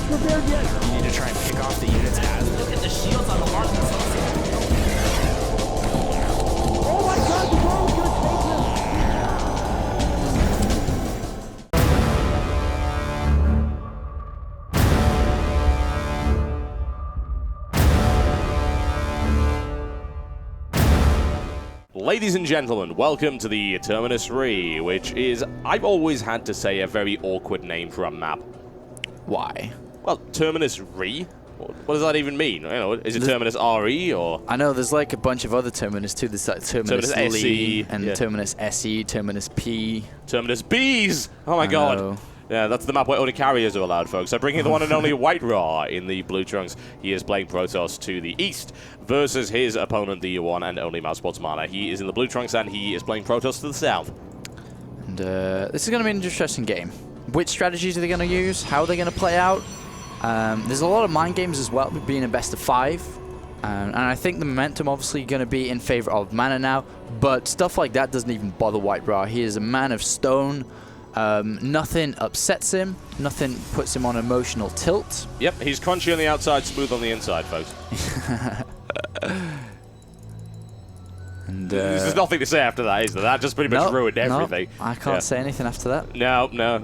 prepared yet. You need to try and pick off the units as... Look at the shields on the Martin. Oh my god, the ball is gonna take him. Ladies and gentlemen, welcome to the Terminus Re, which is, I've always had to say, a very awkward name for a map. Why? Well, Terminus Re? What does that even mean? You know, is it Terminus RE or? I know there's like a bunch of other Terminus too. There's like Terminus SE and Terminus SE, Terminus P. Terminus Bees! Oh my god. Know. Yeah, that's the map where only carriers are allowed, folks. So bringing the one and only White Raw in the blue trunks. He is playing Protoss to the east versus his opponent, the one and only Mousesports Mana. He is in the blue trunks and he is playing Protoss to the south. And this is going to be an interesting game. Which strategies are they going to use? How are they going to play out? There's a lot of mind games as well, being a best of 5. And I think the momentum obviously going to be in favor of Mana now. But stuff like that doesn't even bother White Raw. He is a man of stone. Nothing upsets him. Nothing puts him on emotional tilt. Yep, he's crunchy on the outside, smooth on the inside, folks. And, there's nothing to say after that, is there? That just pretty much ruined everything. No, I can't say anything after that. No, I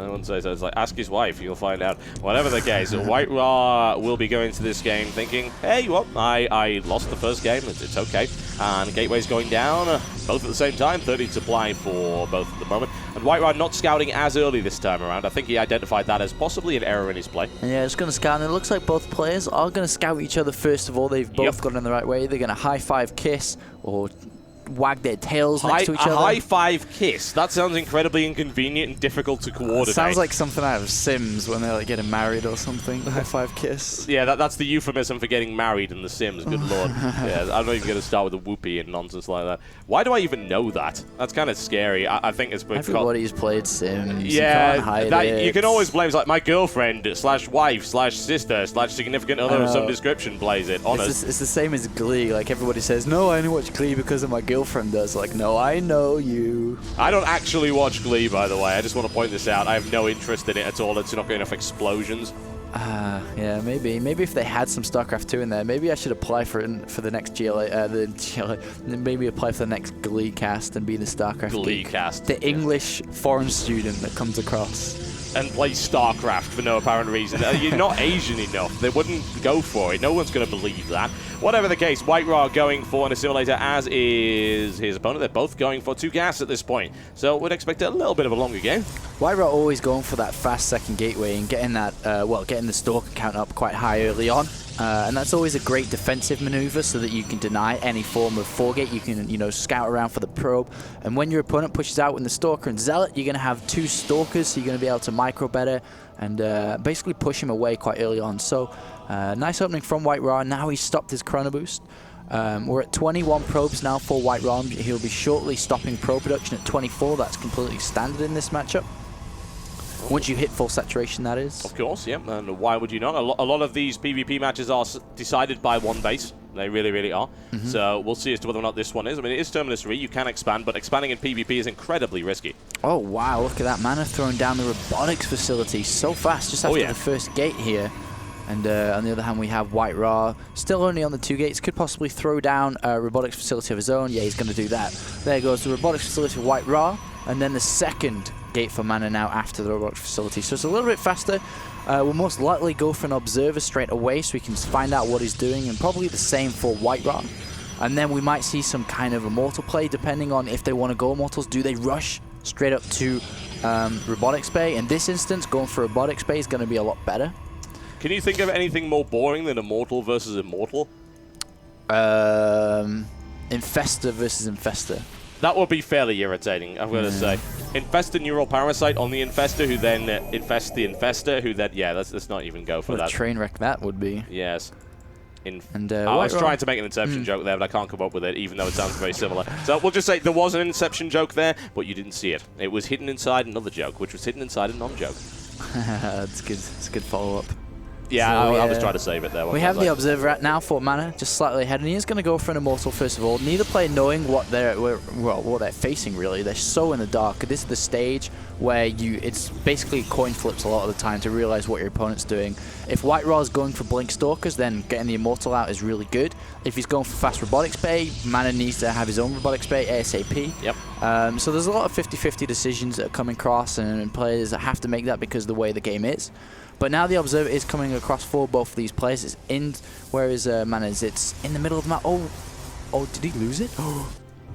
wouldn't say so. It's like, ask his wife, you'll find out. Whatever the case, White Raw will be going to this game thinking, hey, what? I lost the first game, it's okay. And Gateway's going down, both at the same time, 30 supply for both at the moment. And White Raw not scouting as early this time around. I think he identified that as possibly an error in his play. And yeah, it's going to scout, and it looks like both players are going to scout each other first of all. They've both got it in the right way. They're going to high-five kiss or wag their tails next to each other. A high-five kiss. That sounds incredibly inconvenient and difficult to coordinate. Sounds like something out of Sims when they're like getting married or something. High-five kiss. Yeah, that's the euphemism for getting married in The Sims. Good lord. Yeah, I'm not even going to start with a whoopee and nonsense like that. Why do I even know that? That's kind of scary. I think it's because everybody's played Sims. Yeah, you can't hide it. You can always blame. It's like my girlfriend slash wife slash sister slash significant other of some description plays it. Honest. It's the same as Glee. Like everybody says, no, I only watch Glee because of my girlfriend does. Like, no, I know you. I don't actually watch Glee, by the way. I just want to point this out. I have no interest in it at all. It's not getting enough explosions. Yeah, maybe if they had some StarCraft 2 in there, maybe I should apply for the next GLA, maybe apply for the next Glee cast and be the StarCraft Glee geek. cast. The English foreign student that comes across. And play StarCraft for no apparent reason. You're not Asian enough. They wouldn't go for it. No one's going to believe that. Whatever the case, White Raw going for an assimilator, as is his opponent. They're both going for 2 gas at this point. So we'd expect a little bit of a longer game. White Raw always going for that fast second gateway and getting that, getting the stalker count up quite high early on. And that's always a great defensive maneuver so that you can deny any form of foregate. You can, scout around for the probe. And when your opponent pushes out with the Stalker and Zealot, you're going to have 2 Stalkers, so you're going to be able to micro better and basically push him away quite early on. So nice opening from White Raw. Now he's stopped his Chrono Boost. We're at 21 probes now for White Raw. He'll be shortly stopping probe production at 24. That's completely standard in this matchup. Once you hit full saturation, that is. Of course, yeah. And why would you not? A lot of these PvP matches are decided by one base. They really, really are. So we'll see as to whether or not this one is. I mean, it is Terminus Re. You can expand, but expanding in PvP is incredibly risky. Oh, wow. Look at that. Mana throwing down the robotics facility so fast just after the first gate here. And on the other hand, we have White Raw, still only on the 2 gates, could possibly throw down a robotics facility of his own. Yeah, he's going to do that. There goes the robotics facility of White Raw, and then the second gate for Mana now after the robotics facility. So it's a little bit faster. We'll most likely go for an observer straight away so we can find out what he's doing, and probably the same for White Raw. And then we might see some kind of immortal play, depending on if they want to go immortals. Do they rush straight up to robotics bay? In this instance, going for robotics bay is going to be a lot better. Can you think of anything more boring than Immortal versus Immortal? Infester versus Infester. That would be fairly irritating, I'm going to say. Infest a neural parasite on the Infester, who then infests the Infester, who then... Yeah, let's not even go for that. What a train wreck that would be. Yes. And I was trying to make an Inception joke there, but I can't come up with it, even though it sounds very similar. So we'll just say there was an Inception joke there, but you didn't see it. It was hidden inside another joke, which was hidden inside a non-joke. That's good. It's a good follow-up. Yeah, So I was trying to save it there. We have the Observer at now for mana, just slightly ahead, and he is going to go for an Immortal first of all. Neither player knowing what they're facing really. They're so in the dark. This is the stage where it's basically coin flips a lot of the time to realize what your opponent's doing. If White Raw is going for Blink Stalkers, then getting the Immortal out is really good. If he's going for fast Robotics Bay, Mana needs to have his own Robotics Bay ASAP. Yep. So there's a lot of 50-50 decisions that are coming across, and players that have to make that because of the way the game is. But now the Observer is coming across for both of these players. It's in where his Mana is. It's in the middle of the map. Oh, did he lose it?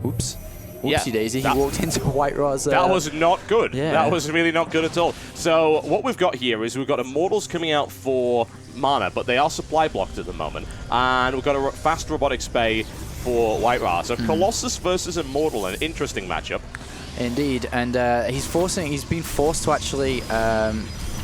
Oops. Whoopsie daisy, he walked into White Raw's... that was not good. Yeah. That was really not good at all. So what we've got here is we've got Immortals coming out for Mana, but they are supply blocked at the moment. And we've got a fast Robotics Bay for White Raw. So Colossus versus Immortal, an interesting matchup. Indeed, and he's been forced to actually...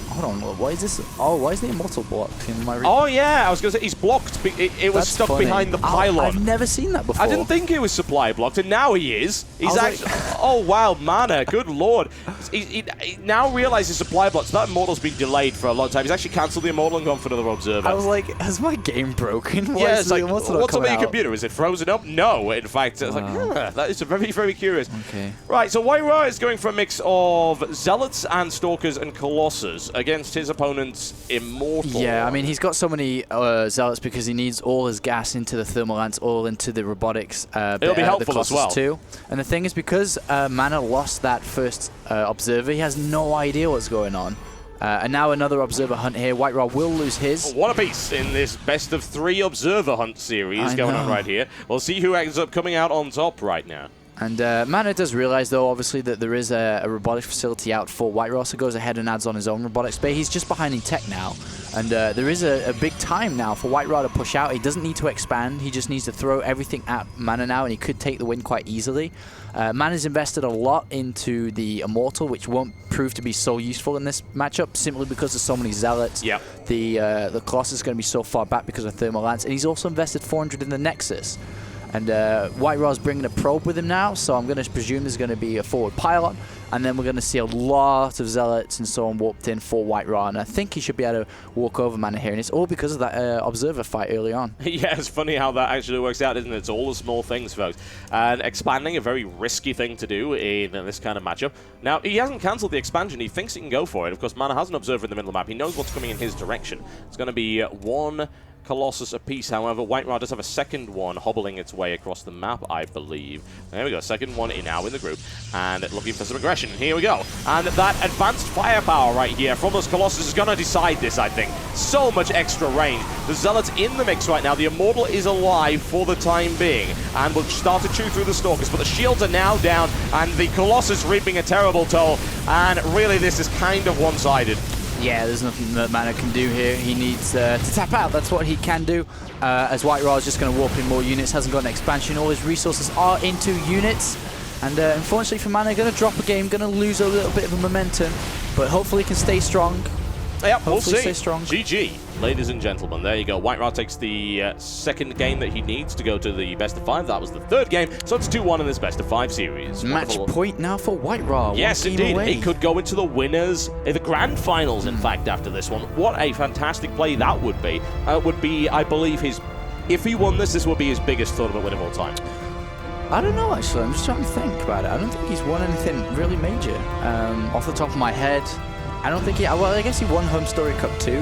hold on, why is this? Oh, why is the Immortal blocked in my... Oh, yeah, I was going to say, he's blocked. It was stuck behind the pylon. I've never seen that before. I didn't think he was supply blocked, and now he is. He's actually... oh, wow, Mana, good lord. He now realizes supply blocked. So that Immortal's been delayed for a long time. He's actually cancelled the Immortal and gone for another Observer. I was like, has my game broken? Why yeah, it's like, what's up on your computer? Is it frozen up? No, in fact. I was like, that is very, very curious. Okay. Right, so White Raw is going for a mix of Zealots and Stalkers and Colossus against his opponent's Immortal. Yeah, I mean, he's got so many Zealots because he needs all his gas into the Thermal Lance, all into the Robotics. It'll be helpful as well. Too. And the thing is, because Mana lost that first Observer, he has no idea what's going on. And now another Observer hunt here. White Raw will lose his. What a piece in this best of 3 Observer hunt series going on right here. We'll see who ends up coming out on top right now. And Mana does realize, though, obviously, that there is a robotics facility out for White Raw, so goes ahead and adds on his own robotics bay. He's just behind in tech now, and there is a big time now for White Raw to push out. He doesn't need to expand. He just needs to throw everything at Mana now, and he could take the win quite easily. Mana's invested a lot into the Immortal, which won't prove to be so useful in this matchup, simply because there's so many Zealots. Yep. The Colossus is going to be so far back because of Thermal Lance, and he's also invested 400 in the Nexus. And White Raw's bringing a probe with him now, so I'm going to presume there's going to be a forward pylon, and then we're going to see a lot of Zealots and so on warped in for White Raw, and I think he should be able to walk over Mana here, and it's all because of that Observer fight early on. Yeah, it's funny how that actually works out, isn't it? It's all the small things, folks. And expanding, a very risky thing to do in this kind of matchup. Now, he hasn't cancelled the expansion. He thinks he can go for it. Of course, Mana has an Observer in the middle of the map. He knows what's coming in his direction. It's going to be one Colossus apiece. However, White Raw does have a second one hobbling its way across the map, I believe. There we go, second one now in the group, and looking for some aggression. Here we go. And that advanced firepower right here from those Colossus is going to decide this, I think. So much extra range. The Zealot's in the mix right now. The Immortal is alive for the time being, and will start to chew through the Stalkers, but the shields are now down, and the Colossus reaping a terrible toll, and really this is kind of one-sided. Yeah, there's nothing that Mana can do here. He needs to tap out. That's what he can do. As White Raw is just going to warp in more units. Hasn't got an expansion. All his resources are into units. And unfortunately for Mana, going to drop a game. Going to lose a little bit of a momentum. But hopefully he can stay strong. Yep, we'll see. Stay strong. GG, ladies and gentlemen. There you go. White Raw takes the second game that he needs to go to the best of 5. That was the third game, so it's 2-1 in this best of 5 series. Match point now for White Raw. Yes, indeed. He could go into the winners, the grand finals, in fact, after this one. What a fantastic play that would be. Would be, I believe, if he won this would be his biggest tournament win of all time. I don't know, actually. I'm just trying to think about it. I don't think he's won anything really major. Off the top of my head, I don't think well, I guess he won Home Story Cup 2,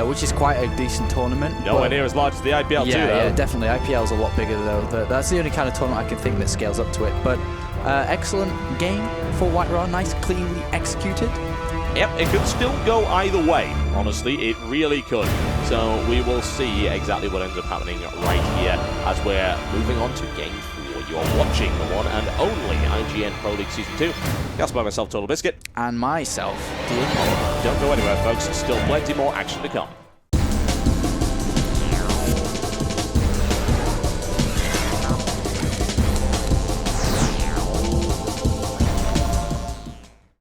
which is quite a decent tournament. Nowhere near as large as the IPL 2, though. Yeah, definitely. IPL's a lot bigger, though. That's the only kind of tournament I can think that scales up to it. But excellent game for White Raw. Nice, cleanly executed. Yep, it could still go either way, honestly. It really could. So we will see exactly what ends up happening right here as we're moving on to Game 4. You are watching the one and only IGN Pro League Season 2. That's by myself, Total Biscuit. And myself, Dean Oliver. Don't go anywhere, folks. Still plenty more action to come.